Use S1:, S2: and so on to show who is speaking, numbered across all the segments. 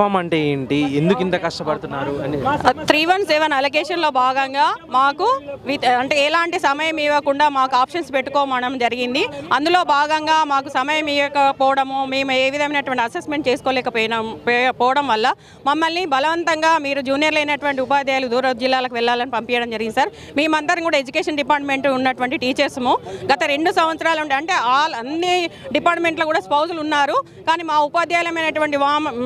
S1: Reform అంటే ఏంటి, ఎందుకు ఇంత కష్టపడుతున్నారు అని?
S2: 317 అలొకేషన్లో భాగంగా మాకు అంటే ఎలాంటి సమయం ఇవ్వకుండా మాకు ఆప్షన్స్ పెట్టుకోమడం జరిగింది. అందులో భాగంగా మాకు సమయం ఇవ్వకపోవడము, మేము ఏ విధమైనటువంటి అసెస్మెంట్ చేసుకోలేకపోవడం వల్ల మమ్మల్ని బలవంతంగా మీరు జూనియర్లు అయినటువంటి ఉపాధ్యాయులు దూర జిల్లాలకు వెళ్ళాలని పంపించడం జరిగింది సార్. మేమందరం కూడా ఎడ్యుకేషన్ డిపార్ట్మెంట్ ఉన్నటువంటి టీచర్స్ము. గత 2 సంవత్సరాలు ఉంటే అంటే అన్ని డిపార్ట్మెంట్లో కూడా స్పౌజులు ఉన్నారు, కానీ మా ఉపాధ్యాయులమైనటువంటి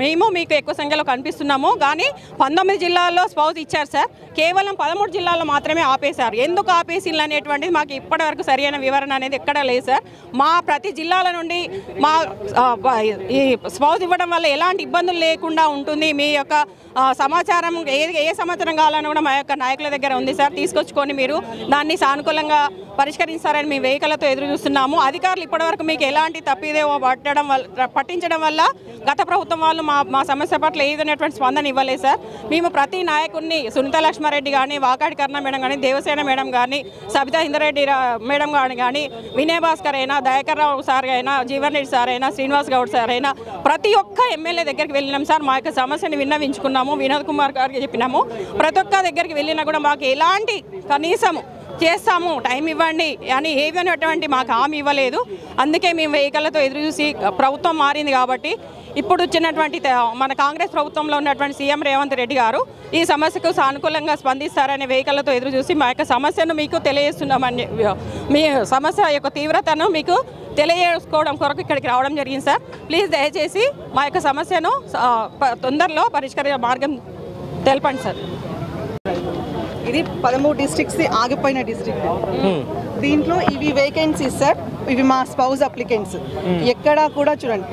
S2: మేము మీకు ఎక్కువ సంఖ్యలో కనిపిస్తున్నాము. కానీ 19 జిల్లాల్లో స్పౌజ్ ఇచ్చారు సార్, కేవలం 13 జిల్లాల్లో మాత్రమే ఆపేశారు. ఎందుకు ఆపేసిల్లు అనేటువంటిది మాకు ఇప్పటివరకు సరైన వివరణ అనేది ఎక్కడా లేదు సార్. మా ప్రతి జిల్లాల నుండి మా ఈ స్పౌజ్ ఇవ్వడం వల్ల ఎలాంటి ఇబ్బందులు లేకుండా ఉంటుంది, మీ యొక్క సమాచారం ఏ సమాచారం కావాలని కూడా మా యొక్క నాయకుల దగ్గర ఉంది సార్. తీసుకొచ్చుకొని మీరు దాన్ని సానుకూలంగా పరిష్కరిస్తారని మేము వెహికలతో ఎదురు చూస్తున్నాము. అధికారులు ఇప్పటివరకు మీకు ఎలాంటి తప్పిదేమో పట్టించడం వల్ల గత ప్రభుత్వం వాళ్ళు మా సమస్య పట్ల ఏదైనటువంటి స్పందన ఇవ్వలేదు సార్. మేము ప్రతి నాయకుడిని సునీత లక్ష్మారెడ్డి కానీ, వాకాటి కర్ణ మేడం కానీ, దేవసేన మేడం కానీ, సబితా ఇందరెడ్డి మేడం కానీ, వినయ్ భాస్కర్ అయినా, దయాకర్ రావు సార్ అయినా, జీవన్ రెడ్డి సార్ అయినా, శ్రీనివాస్ గౌడ్ సార్ అయినా, ప్రతి ఒక్క ఎమ్మెల్యే దగ్గరికి వెళ్ళినాం సార్. మా యొక్క సమస్యను విన్నవించుకున్నాము, వినోద్ కుమార్ గారికి చెప్పినాము. ప్రతి ఒక్క దగ్గరికి వెళ్ళినా కూడా మాకు ఎలాంటి కనీసము చేస్తాము, టైం ఇవ్వండి అని ఏమైనటువంటి మాకు హామీ ఇవ్వలేదు. అందుకే మేము వెహికల్లతో ఎదురు చూసి ప్రభుత్వం మారింది కాబట్టి ఇప్పుడు వచ్చినటువంటి మన కాంగ్రెస్ ప్రభుత్వంలో ఉన్నటువంటి సీఎం రేవంత్ రెడ్డి గారు ఈ సమస్యకు సానుకూలంగా స్పందిస్తారనే వెహికల్లతో ఎదురు చూసి మా యొక్క సమస్యను మీకు తెలియజేస్తున్నామని, మీ సమస్య యొక్క తీవ్రతను మీకు తెలియజేసుకోవడం కొరకు ఇక్కడికి రావడం జరిగింది సార్. ప్లీజ్ దయచేసి మా యొక్క సమస్యను తొందరలో పరిష్కరించే మార్గం తెలపండి సార్.
S3: ఇది 13 డిస్ట్రిక్ట్స్ ఆగిపోయిన డిస్ట్రిక్ట్. దీంట్లో ఇవి వేకెన్సీస్ సార్, ఇవి మా స్పౌజ్ అప్లికెంట్స్. ఎక్కడా కూడా చూడండి,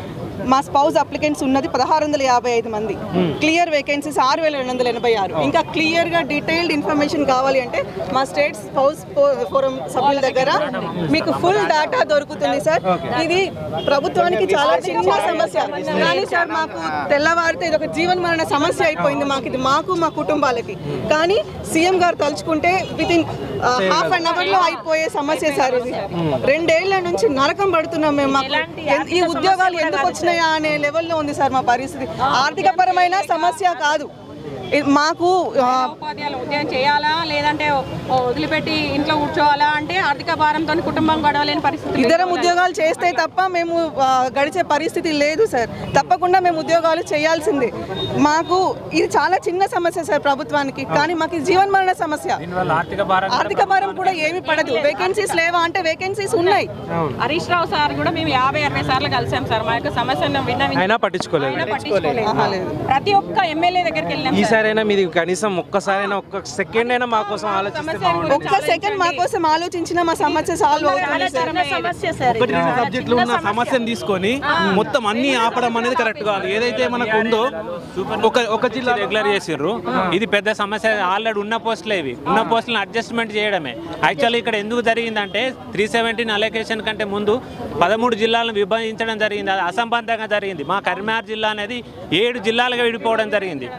S3: మా స్పౌజ్ అప్లికెంట్స్ ఉన్నది 1655 మంది, క్లియర్ వేకెన్సీస్ 6286. ఇంకా క్లియర్గా డీటెయిల్డ్ ఇన్ఫర్మేషన్ కావాలి అంటే మా స్టేట్ స్పౌజ్ ఫోరం సభ్యుల దగ్గర మీకు ఫుల్ డేటా దొరుకుతుంది సార్. ఇది ప్రభుత్వానికి చాలా చిన్న సమస్య, కానీ సార్ మాకు తెల్లవారితే ఇది ఒక జీవన మరణ సమస్య అయిపోయింది మాకు, ఇది మాకు మా కుటుంబాలకి. కానీ సీఎం గారు తలుచుకుంటే వితిన్ హాఫ్ అన్ అవర్లో అయిపోయే సమస్య సార్ ఇది. 2 ఏళ్ల నుంచి నరకం పడుతున్నాం మేము. మాకు ఈ ఉద్యోగాలు ఎందుకు వచ్చినాయా అనే లెవెల్లో ఉంది సార్ మా పరిస్థితి. ఆర్థిక పరమైన సమస్య కాదు మాకు.
S2: ఉపాధ్యాయులు ఉద్యోగం చేయాలా లేదంటే వదిలిపెట్టి ఇంట్లో కూర్చోవాలా అంటే ఆర్థిక భారంతో కుటుంబం గడవలేని పరిస్థితి.
S3: ఇద్దరం ఉద్యోగాలు చేస్తే తప్ప మేము గడిచే పరిస్థితి లేదు సార్. తప్పకుండా మేము ఉద్యోగాలు చేయాల్సిందే. మాకు ఇది చాలా చిన్న సమస్య సార్ ప్రభుత్వానికి, కానీ మాకు జీవన మరణ సమస్య. ఆర్థిక భారం కూడా ఏమి పడదు. వేకెన్సీస్ లేవా అంటే వేకెన్సీస్ ఉన్నాయి.
S2: హరీష్ రావు సార్ కూడా మేము 50-60 సార్లు కలిసాం సార్. మా యొక్క సమస్యను విన్నవించి
S1: పట్టించుకోలేదు.
S2: ప్రతి ఒక్క ఎమ్మెల్యే దగ్గరికి వెళ్ళినాం.
S1: ఈసారైనా మీది కనీసం ఒక్కసారైనా ఒక్క సెకండ్ అయినా మా కోసం ఆలోచిస్తే,
S3: ఒక్క సెకండ్ మా కోసం ఆలోచించిన మా సమస్య సాల్వ్ అవుతుంది సార్.
S4: 1-2 సబ్జెక్టులు ఉన్న సమస్యను తీసుకొని మొత్తం అన్ని ఆపడం అనేది కరెక్ట్ కాదు. ఏదైతే మనకు ఉందో ఒక జిల్లా రెగ్యులర్ చేసిర్రు, ఇది పెద్ద సమస్య. ఆల్రెడీ ఉన్న పోస్టులు ఇవి ఉన్న పోస్టులను అడ్జస్ట్మెంట్ చేయడమే. యాక్చువల్లీ ఇక్కడ ఎందుకు జరిగిందంటే 317 అలొకేషన్ కంటే ముందు 13 జిల్లాలను విభజించడం జరిగింది. అది అసంబద్ధంగా జరిగింది. మా కరీంనగర్ జిల్లా అనేది 7 జిల్లాలుగా విడిపోవడం జరిగింది.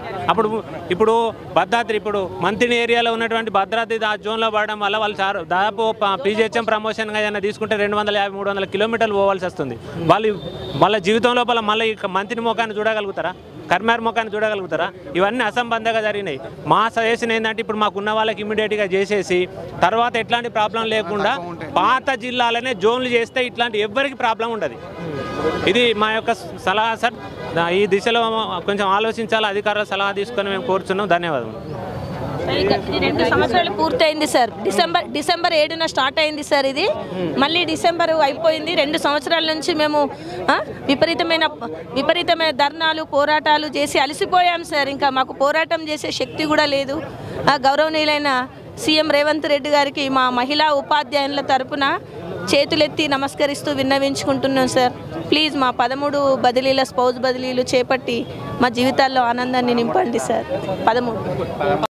S4: ఇప్పుడు భద్రాద్రి, ఇప్పుడు మంత్రి ఏరియాలో ఉన్నటువంటి భద్రాద్రి జోన్లో పడడం వల్ల వాళ్ళు దాదాపు పీజీహెచ్ఎం ప్రమోషన్గా ఏదైనా తీసుకుంటే 250-300 కిలోమీటర్లు పోవాల్సి వస్తుంది. వాళ్ళ జీవితం లోపల మళ్ళీ మంత్రి ముఖాన్ని చూడగలుగుతారా, కరీంనగర్ ముఖాన్ని చూడగలుగుతారా? ఇవన్నీ అసంబద్ధంగా జరిగినాయి. మా సజెషన్ ఏంటంటే ఇప్పుడు మాకున్న వాళ్ళకి ఇమీడియట్గా చేసేసి తర్వాత ఎట్లాంటి ప్రాబ్లం లేకుండా పాత జిల్లాలనే జోన్లు చేస్తే ఇట్లాంటి ఎవ్వరికి ప్రాబ్లం ఉండదు. ఇది మా యొక్క సలహా సార్. ఈ దిశలో కొంచెం ఆలోచించాలి, అధికారుల సలహా తీసుకొని మేము కోరుచున్నాం. ధన్యవాదాలు.
S5: 2 సంవత్సరాలు పూర్తయింది సార్. డిసెంబర్ 7న స్టార్ట్ అయింది సార్. ఇది మళ్ళీ డిసెంబర్ అయిపోయింది. 2 సంవత్సరాల నుంచి మేము విపరీతమైన ధర్నాలు, పోరాటాలు చేసి అలసిపోయాం సార్. ఇంకా మాకు పోరాటం చేసే శక్తి కూడా లేదు. గౌరవనీయులైన సీఎం రేవంత్ రెడ్డి గారికి మా మహిళా ఉపాధ్యాయుల తరపున చేతులెత్తి నమస్కరిస్తూ విన్నవించుకుంటున్నాం సార్. ప్లీజ్ మా 13 బదిలీల స్పౌజ్ బదిలీలు చేపట్టి మా జీవితాల్లో ఆనందాన్ని నింపండి సార్. 13